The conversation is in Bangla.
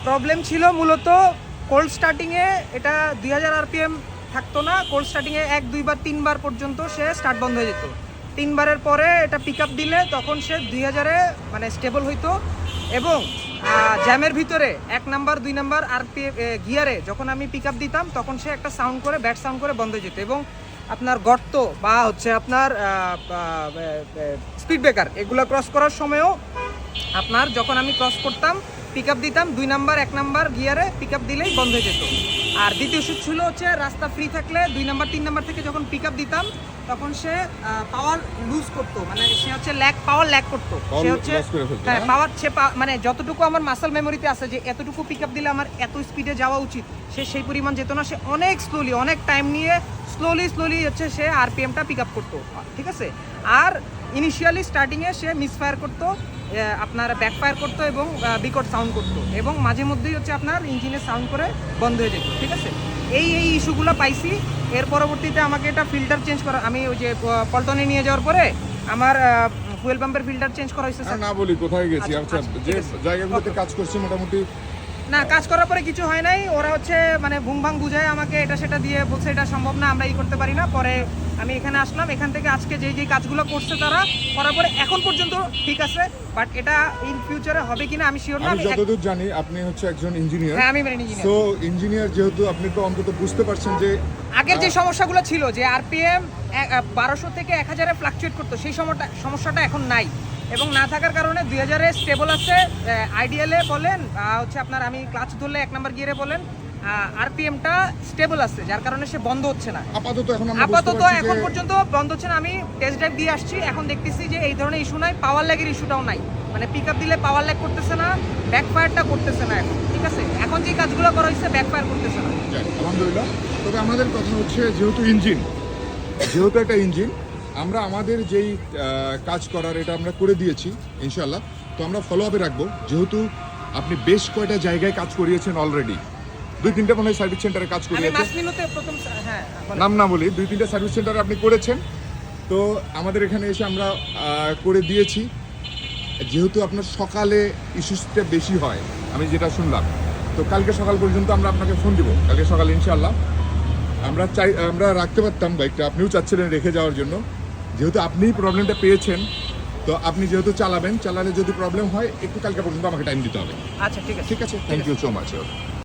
প্রবলেম ছিল মূলত কোল্ড স্টার্টিংয়ে এটা 2000 আরপিএম থাকতো না। কোল্ড স্টার্টিংয়ে 1 2 বার 3 বার পর্যন্ত সে স্টার্ট বন্ধ হয়ে যেত। 3 বারের পরে এটা পিক আপ দিলে তখন সে 2000-এ মানে স্টেবল হইতো এবং জ্যামের ভিতরে 1 নাম্বার 2 নাম্বার আরপিএম গিয়ারে যখন আমি পিক আপ দিতাম তখন সে একটা সাউন্ড করে ব্যাড সাউন্ড করে বন্ধ হয়ে যেত এবং আপনার গর্ত বা হচ্ছে আপনার স্পিড ব্রেকার এগুলো ক্রস করার সময়ও আপনার যখন আমি ক্রস করতাম পিক আপ দিতাম 2 নাম্বার 1 নাম্বার গিয়ারে পিক আপ দিলেই বন্ধ হয়ে যেত। আর দ্বিতীয় ইস্যু ছিল হচ্ছে রাস্তা ফ্রি থাকলে 2 নাম্বার 3 নাম্বার থেকে যখন পিক আপ দিতাম তখন সে পাওয়ার লুজ করতো, মানে সে হচ্ছে পাওয়ার ল্যাগ করতো। সে হচ্ছে হ্যাঁ পাওয়ার মানে যতটুকু আমার মাসল মেমোরিতে আছে যে এতটুকু পিক আপ দিলে আমার এত স্পিডে যাওয়া উচিত, সে সেই পরিমাণ যেত না। সে অনেক স্লোলি অনেক টাইম নিয়ে স্লোলি হচ্ছে সে আরপিএমটা পিক আপ করতো, ঠিক আছে। আর ইনিশিয়ালি স্টার্টিংয়ে সে মিসফায়ার করতো, আপনার ব্যাকফায়ার করতো এবং বিকট সাউন্ড করতো এবং মাঝে মধ্যেই হচ্ছে আপনার ইঞ্জিনের সাউন্ড করে বন্ধ হয়ে যেত, ঠিক আছে। এই ইস্যুগুলো পাইছি। এর পরবর্তীতে আমাকে এটা ফিল্টার চেঞ্জ করা, আমি ওই যে পল্টনে নিয়ে যাওয়ার পরে আমার ফুয়েল পাম্পের ফিল্টার চেঞ্জ করা হয়েছে। না বলি কোথায় গেছি, আচ্ছা যে জায়গাগুলোতে কাজ করছি মোটামুটি না কাজ করার পরে কিছু হয় নাই। ওরা হচ্ছে মানে ভুংভাং বুঝায় আমাকে এটা সেটা দিয়ে বলছে এটা সম্ভব না, আমরা করতে পারি না। পরে আমি এখানে আসলাম, এখান থেকে আজকে যেই কাজগুলো করছে তারা করার পরে এখন পর্যন্ত ঠিক আছে, বাট এটা ইন ফিউচারে হবে কিনা আমি শিওর না। আমি যতদূর জানি আপনি হচ্ছে একজন ইঞ্জিনিয়ার। হ্যাঁ আমি ইঞ্জিনিয়ার। সো ইঞ্জিনিয়ার যেহেতু আপনি তো অন্তত বুঝতে পারছেন যে আগের যে সমস্যাগুলো ছিল যে আরপিএম 1200 থেকে 1000-এ ফ্লাকচুয়েট করতো, সেই সমস্যাটা এখন নাই এবং না থাকার কারণে 2000-এ স্টেবল আছে। আইডিয়ালে বলেন হচ্ছে আপনার আমি ক্লাচ ধরলে 1 নাম্বার গিয়ারে বলেন আরপিএমটা স্টেবল আছে, যার কারণে সে বন্ধ হচ্ছে না। আপাতত এখন পর্যন্ত বন্ধ হচ্ছে না। আমি টেস্ট ড্রাইভ দিয়ে আসছি, এখন দেখতেছি যে এই ধরনের ইস্যু নাই, পাওয়ার ল্যাগের ইস্যুটাও নাই, মানে পিক আপ দিলে পাওয়ার ল্যাগ করতেছে না, ব্যাকফায়ারটা করতেছে না এখন, ঠিক আছে। এখন যে কাজগুলো করা হয়েছে ব্যাকফায়ার করতেছে না, আলহামদুলিল্লাহ। তবে আমাদের কথা হচ্ছে যেহেতু একটা ইঞ্জিন আমরা আমাদের যেই কাজ করার এটা আমরা করে দিয়েছি ইনশাল্লাহ। তো আমরা ফলো আপে রাখবো, যেহেতু আপনি বেশ কয়টা জায়গায় কাজ করিয়েছেন অলরেডি, 2-3টা মনে হয় সার্ভিস সেন্টারে কাজ করিয়েছেন। নাম না বলি 2-3টা সার্ভিস সেন্টারে আপনি করেছেন। তো আমাদের এখানে এসে আমরা করে দিয়েছি। যেহেতু আপনার সকালে ইস্যুসটা বেশি হয় আমি যেটা শুনলাম, তো কালকে সকাল পর্যন্ত আমরা আপনাকে ফোন দিব। কালকে সকালে ইনশাআল্লাহ আমরা রাখতে পারতাম বাইকটা, আপনিও চাচ্ছিলেন রেখে যাওয়ার জন্য। যেহেতু আপনিই প্রবলেমটা পেয়েছেন, তো আপনি যেহেতু চালালে যদি প্রবলেম হয় একটু কালকে পর্যন্ত আমাকে টাইম দিতে হবে। আচ্ছা ঠিক আছে। Thank you so much.